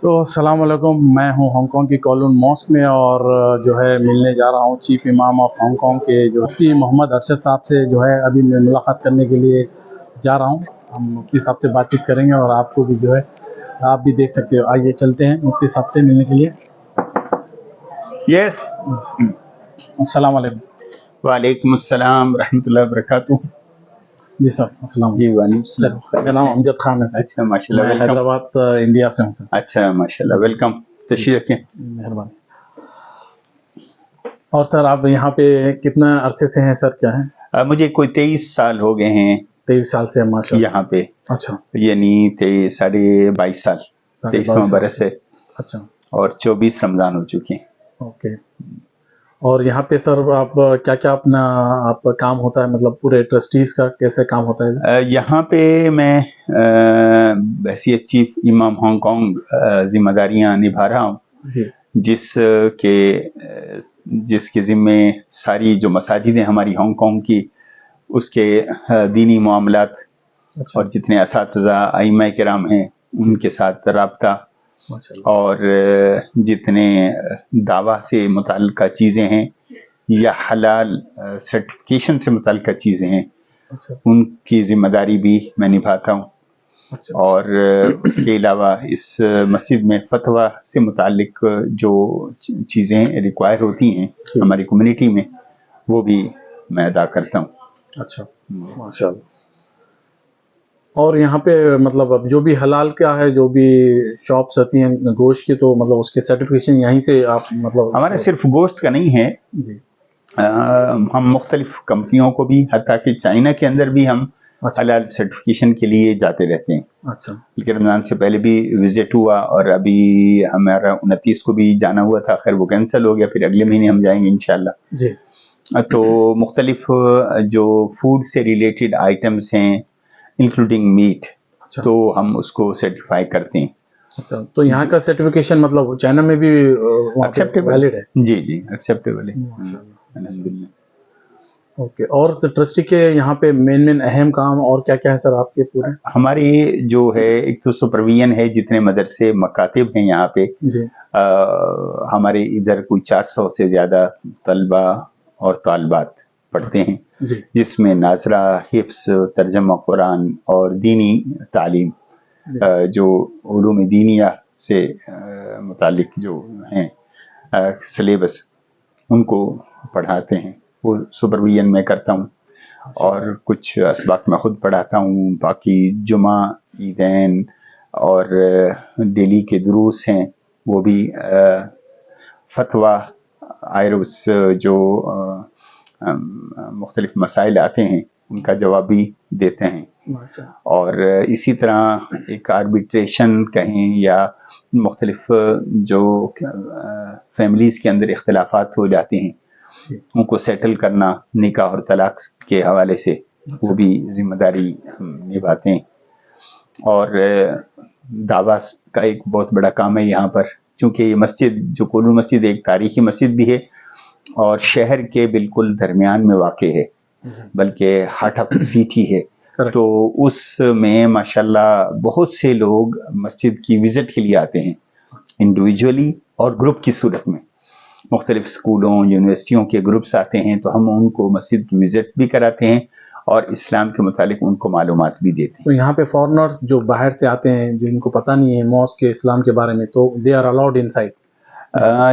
تو السلام علیکم، میں ہوں ہانگ کانگ کی کولون ماسک میں اور جو ہے ملنے جا رہا ہوں چیف امام آف ہانگ کانگ کے جو مفتی محمد ارشد صاحب سے جو ہے ابھی میں ملاقات کرنے کے لیے جا رہا ہوں. ہم مفتی صاحب سے بات چیت کریں گے اور آپ کو بھی جو ہے آپ بھی دیکھ سکتے ہو. آئیے چلتے ہیں مفتی صاحب سے ملنے کے لیے. یس. السلام علیکم. وعلیکم السلام ورحمۃ اللہ وبرکاتہ. جی سر السلام جی علیکم. وعلیکم السلام. میرا نام امجد خان ہے. اچھا ماشاء اللہ. میں ویلکم. حیدرآباد انڈیا سے ہوں سر. اچھا ماشاء اللہ. ویلکم. تشریف رکھیں. مہربانی. اور سر آپ یہاں پہ کتنا عرصے سے ہیں سر؟ کیا ہے؟ مجھے کوئی 23 سال ہو گئے ہیں 23 سال سے ماشاء اللہ یہاں پہ. اچھا. یعنی 22.5 سال 23واں برس ہے. اچھا. اور 24 رمضان ہو چکے ہیں. اوکے. اور یہاں پہ سر آپ کیا کیا اپنا آپ کا کام ہوتا ہے، مطلب پورے ٹرسٹیز کا کیسے کام ہوتا ہے؟ یہاں پہ میں بحیثیت چیف امام ہانگ کانگ ذمہ داریاں نبھا رہا ہوں. جی. جس کے ذمے ساری جو مساجد ہیں ہماری ہانگ کانگ کی، اس کے دینی معاملات. اچھا. اور جتنے اساتذہ ائمہ کرام ہیں ان کے ساتھ رابطہ، ماشاء اللہ. اور جتنے دعویٰ سے متعلقہ چیزیں ہیں یا حلال سرٹیفکیشن سے متعلقہ چیزیں ہیں، اچھا. ان کی ذمہ داری بھی میں نبھاتا ہوں. اچھا. اور اس کے علاوہ اس مسجد میں فتویٰ سے متعلق جو چیزیں ریکوائر ہوتی ہیں ہماری کمیونٹی میں، وہ بھی میں ادا کرتا ہوں. اچھا ماشاء اللہ. اور یہاں پہ مطلب اب جو بھی حلال کیا ہے، جو بھی شاپس ہوتی ہیں گوشت کی، تو مطلب اس کے سرٹیفکیشن یہیں سے آپ مطلب ہمارے صرف گوشت کا نہیں ہے. جی. ہم مختلف کمپنیوں کو بھی، حتیٰ کہ چائنا کے اندر بھی ہم حلال سرٹیفکیشن کے لیے جاتے رہتے ہیں. اچھا. لیکن رمضان سے پہلے بھی وزٹ ہوا، اور ابھی ہمارا 29 کو بھی جانا ہوا تھا، خیر وہ کینسل ہو گیا. پھر اگلے مہینے ہم جائیں گے انشاءاللہ. جی. تو مختلف جو فوڈ سے ریلیٹڈ آئٹمس ہیں انکلوڈنگ میٹ، اچھا. تو ہم اس کو سرٹیفائی کرتے ہیں. اچھا. تو یہاں کا سرٹیفکیشن مطلب چائنا میں بھی ایکسیپٹیبل ویلڈ ہے؟ جی جی ایکسیپٹیبل ہے. ماشاء اللہ. الحمدللہ. اوکے. اور ٹرسٹی کے یہاں پہ مین اہم کام اور کیا کیا ہے سر آپ کے پورے؟ ہماری جو ہے ایک تو سپرویژن ہے، جتنے مدرسے مکاتب ہیں یہاں پہ. جی. ہمارے ادھر کوئی 400 سے زیادہ طلبہ اور طالبات پڑھتے ہیں، جی. جس میں ناظرہ، حفظ، ترجمہ قرآن اور دینی تعلیم، جو علوم دینیہ سے متعلق جو ہیں سلیبس، ان کو پڑھاتے ہیں. وہ سپرویژن میں کرتا ہوں. اور کچھ اسباق میں خود پڑھاتا ہوں. باقی جمعہ، عیدین اور ڈیلی کے دروس ہیں، وہ بھی فتویٰ، آئرس جو مختلف مسائل آتے ہیں ان کا جواب بھی دیتے ہیں. اور اسی طرح ایک آربیٹریشن کہیں یا مختلف جو فیملیز کے اندر اختلافات ہو جاتے ہیں ان کو سیٹل کرنا، نکاح اور طلاق کے حوالے سے، وہ بھی ذمہ داری ہم نبھاتے ہیں. اور دعویٰ کا ایک بہت بڑا کام ہے یہاں پر، چونکہ یہ مسجد جو کولون مسجد ایک تاریخی مسجد بھی ہے اور شہر کے بالکل درمیان میں واقع ہے، بلکہ ہارٹ آف سٹی ہے. تو اس میں ماشاءاللہ بہت سے لوگ مسجد کی وزٹ کے لیے آتے ہیں، انڈیویجولی اور گروپ کی صورت میں. مختلف اسکولوں، یونیورسٹیوں کے گروپس آتے ہیں، تو ہم ان کو مسجد کی وزٹ بھی کراتے ہیں اور اسلام کے متعلق ان کو معلومات بھی دیتے ہیں. تو یہاں پہ فارنرز جو باہر سے آتے ہیں، جن کو پتہ نہیں ہے ماسک کے اسلام کے بارے میں، تو they are allowed inside?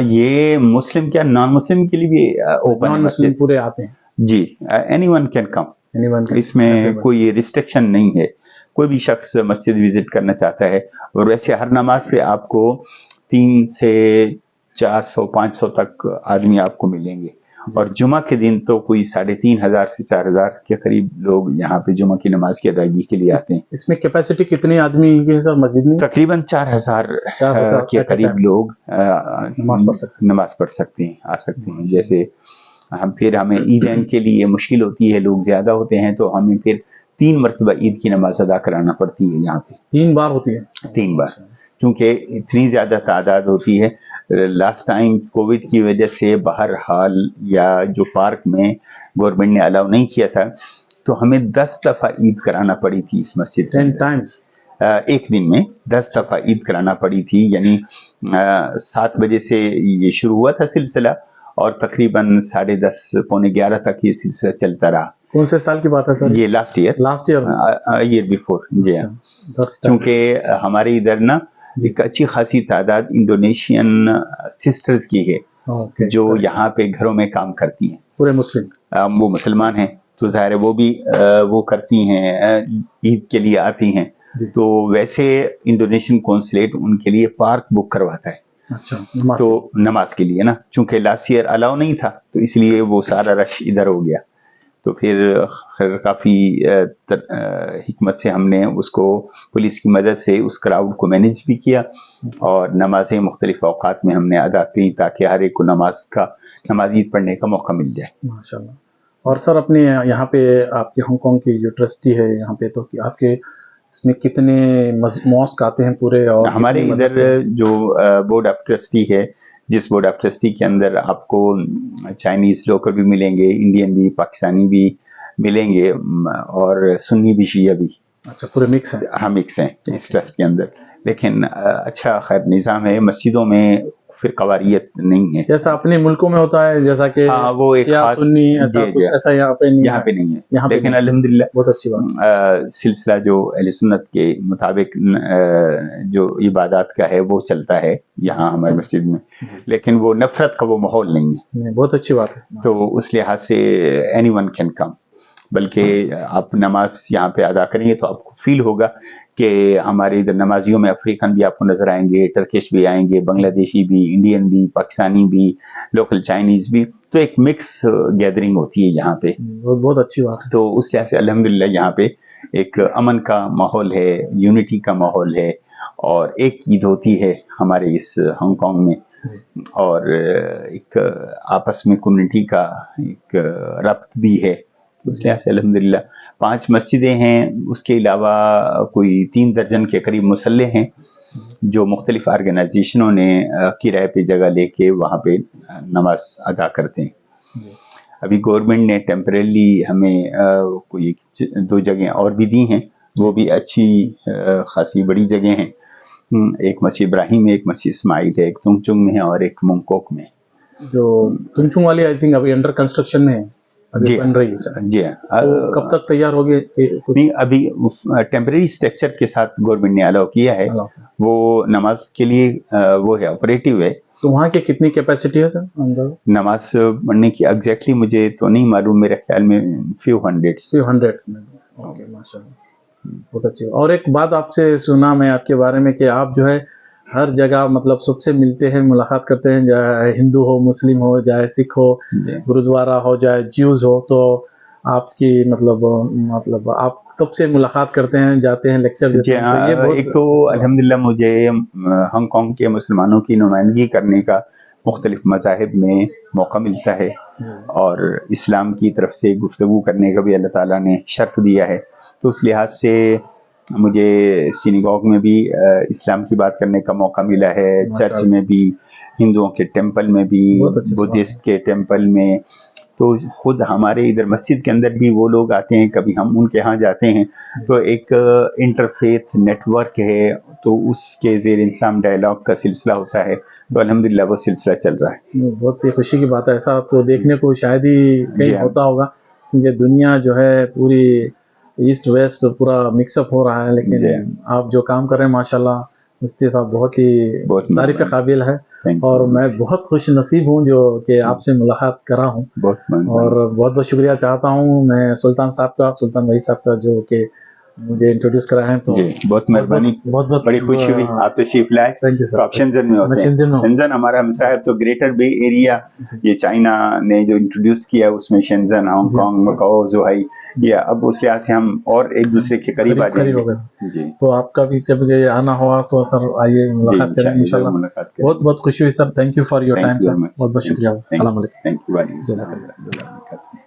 یہ مسلم کیا نان مسلم کے لیے بھی اوپن ہے. نان مسلم پورے آتے ہیں؟ جی. Anyone can come. اس میں کوئی ریسٹرکشن نہیں ہے. کوئی بھی شخص مسجد وزٹ کرنا چاہتا ہے. اور ویسے ہر نماز پہ آپ کو 300 سے 400 500 تک آدمی آپ کو ملیں گے. اور جمعہ کے دن تو کوئی 3500 سے 4000 کے قریب لوگ یہاں پہ جمعہ کی نماز کی ادائیگی کے لیے آتے ہیں. اس میں کیپیسٹی کتنے آدمی ہے سر مسجد میں؟ تقریباً 4000 کے قریب لوگ نماز پڑھ سکتے ہیں، آ سکتے ہیں. جیسے ہمیں عیدین کے لیے مشکل ہوتی ہے، لوگ زیادہ ہوتے ہیں، تو ہمیں پھر 3 مرتبہ عید کی نماز ادا کرانا پڑتی ہے یہاں پہ. 3 بار ہوتی ہے؟ 3 بار، کیونکہ اتنی زیادہ تعداد ہوتی ہے. لاسٹ ٹائم کووڈ کی وجہ سے باہر ہال یا جو پارک میں گورنمنٹ نے الاؤ نہیں کیا تھا، تو ہمیں 10 دفعہ عید کرانا پڑی تھی اس مسجد. 10 times؟ ایک دن میں 10 دفعہ عید کرانا پڑی تھی، یعنی 7 بجے سے یہ شروع ہوا تھا سلسلہ اور تقریباً 10:30 پونے 11 تک یہ سلسلہ چلتا رہا. کون سے سال کی بات ہے سر؟ یہ لاسٹ ایئر بیفور. جی ہاں، چونکہ ہمارے ادھر نا ایک اچھی خاصی تعداد انڈونیشین سسٹرز کی ہے جو یہاں پہ گھروں میں کام کرتی ہیں. پورے مسلم، وہ مسلمان ہیں تو ظاہر ہے وہ بھی وہ کرتی ہیں، عید کے لیے آتی ہیں. تو ویسے انڈونیشین کونسلیٹ ان کے لیے پارک بک کرواتا ہے. اچھا، تو نماز کے لیے نا، چونکہ لاسٹ ایئر الاؤ نہیں تھا تو اس لیے وہ سارا رش ادھر ہو گیا. تو پھر کافی حکمت سے ہم نے اس کو پولیس کی مدد سے اس کراؤڈ کو مینیج بھی کیا اور نمازیں مختلف اوقات میں ہم نے ادا کی تاکہ ہر ایک کو نماز عید پڑھنے کا موقع مل جائے. ماشاءاللہ. اور سر اپنے یہاں پہ آپ کے ہانگ کانگ کی جو ٹرسٹی ہے یہاں پہ، تو آپ کے اس میں کتنے ماسک آتے ہیں پورے؟ اور ہمارے ادھر جو بورڈ آف ٹرسٹی ہے، جس بورڈ آف ٹرسٹی کے اندر آپ کو چائنیز لوکل بھی ملیں گے، انڈین بھی، پاکستانی بھی ملیں گے اور سنی بھی، شیعہ بھی. اچھا، پورے مکس ہیں؟ ہاں، مکس ہیں اس ٹرسٹ کے اندر. لیکن اچھا خیر نظام ہے. مسجدوں میں پھر قواریت نہیں ہے جیسا اپنے ملکوں میں ہوتا ہے، جیسا کہ وہ ایک خاص سنی ایسا یہاں پہ نہیں ہے. لیکن الحمدللہ بہت اچھی بات. سلسلہ جو اہل سنت کے مطابق جو عبادات کا ہے وہ چلتا ہے یہاں ہمارے مسجد میں، لیکن وہ نفرت کا وہ ماحول نہیں ہے. بہت اچھی بات ہے. تو اس لحاظ سے اینی ون کین کم، بلکہ آپ نماز یہاں پہ ادا کریں گے تو آپ کو فیل ہوگا کہ ہمارے ادھر نمازیوں میں افریقن بھی آپ کو نظر آئیں گے، ٹرکش بھی آئیں گے، بنگلہ دیشی بھی، انڈین بھی، پاکستانی بھی، لوکل چائنیز بھی. تو ایک مکس گیدرنگ ہوتی ہے یہاں پہ. بہت اچھی بات ہے. تو اس لحاظ سے الحمدللہ یہاں پہ ایک امن کا ماحول ہے، یونٹی کا ماحول ہے، اور ایک عید ہوتی ہے ہمارے اس ہانگ کانگ میں، اور ایک آپس میں کمیونٹی کا ایک ربط بھی ہے. اس لحاظ سے الحمدللہ 5 مسجدیں ہیں، اس کے علاوہ کوئی 3 درجن کے قریب مسلح ہیں جو مختلف آرگنائزیشنوں نے کرائے پہ جگہ لے کے وہاں پہ نماز ادا کرتے ہیں. ابھی گورنمنٹ نے ٹیمپریرلی ہمیں کوئی 2 جگہیں اور بھی دی ہیں، وہ بھی اچھی خاصی بڑی جگہیں ہیں. ایک مسجد ابراہیم میں، ایک مسجد اسماعیل ہے، ایک تنگ چنگ میں ہے اور ایک منگکوک میں. جو تنگ چنگ والی آئی تھنک ابھی انڈر کنسٹرکشن میں ہے. جی جی. کب تک تیار ہوگی؟ نہیں، ابھی ٹیمپریری اسٹرکچر کے ساتھ گورنمنٹ نے الاؤ کیا ہے، وہ نماز کے لیے وہ ہے، آپریٹو ہے. تو وہاں کی کتنی کیپیسٹی ہے سر نماز پڑھنے کی؟ ایگزیکٹلی مجھے تو نہیں معلوم، میرے خیال میں فیو ہنڈریڈ. اوکے، ماشاءاللہ، بہت اچھی. اور ایک بات آپ سے سنا میں آپ کے بارے میں کہ آپ جو ہے ہر جگہ مطلب سب سے ملتے ہیں، ملاقات کرتے ہیں، چاہے ہندو ہو، مسلم ہو، چاہے سکھ ہو، گرودوارا ہو، چاہے جیوز ہو. تو آپ کی مطلب آپ سب سے ملاقات کرتے ہیں، جاتے ہیں، لیکچر دیتے ہیں. ایک تو الحمدللہ مجھے ہانگ کانگ کے مسلمانوں کی نمائندگی کرنے کا مختلف مذاہب میں موقع ملتا ہے، اور اسلام کی طرف سے گفتگو کرنے کا بھی اللہ تعالیٰ نے شرف دیا ہے. تو اس لحاظ سے مجھے سینیگوگ میں بھی اسلام کی بات کرنے کا موقع ملا ہے، چرچ میں بھی، ہندوؤں کے ٹیمپل میں بھی، بدھسٹ کے ٹیمپل میں. تو خود ہمارے ادھر مسجد کے اندر بھی وہ لوگ آتے ہیں، کبھی ہم ان کے ہاں جاتے ہیں. تو ایک انٹرفیتھ نیٹ ورک ہے، تو اس کے زیر انسام ڈائلاگ کا سلسلہ ہوتا ہے. تو الحمدللہ وہ سلسلہ چل رہا ہے. بہت ہی خوشی کی بات ہے. ایسا تو دیکھنے کو شاید ہی کہیں ہوتا ہوگا، کیونکہ دنیا جو ہے پوری ایسٹ ویسٹ پورا مکس اپ ہو رہا ہے. لیکن آپ جو کام کر رہے ہیں ماشاءاللہ مفتی صاحب بہت ہی تعریف قابل ہے. اور میں بہت خوش نصیب ہوں جو کہ آپ سے ملاقات کرا ہوں. اور بہت بہت شکریہ چاہتا ہوں میں سلطان وحید صاحب کا جو کہ مجھے انٹروڈیوس کرا ہے. تو بہت مہربانی، بہت بڑی خوشی ہوئی. آپ تشریف لائے. تو آپ شنزن میں ہوتے ہیں. شنزن ہمارا ہمسایہ، تو گریٹر بے ایریا یہ چائنا نے جو انٹروڈیوس کیا اس میں شنزن، ہانگ کانگ، مکاؤ، زوہائی، یا اب اس لحاظ سے ہم اور ایک دوسرے کے قریب آ جائیں گے. تو آپ کا بھی جب آنا ہوا تو سر آئیے، ملاقات کریں گے انشاءاللہ. بہت بہت خوشی ہوئی sir. Thank you for your time sir. بہت بہت شکریہ. السلام علیکم. Thank you.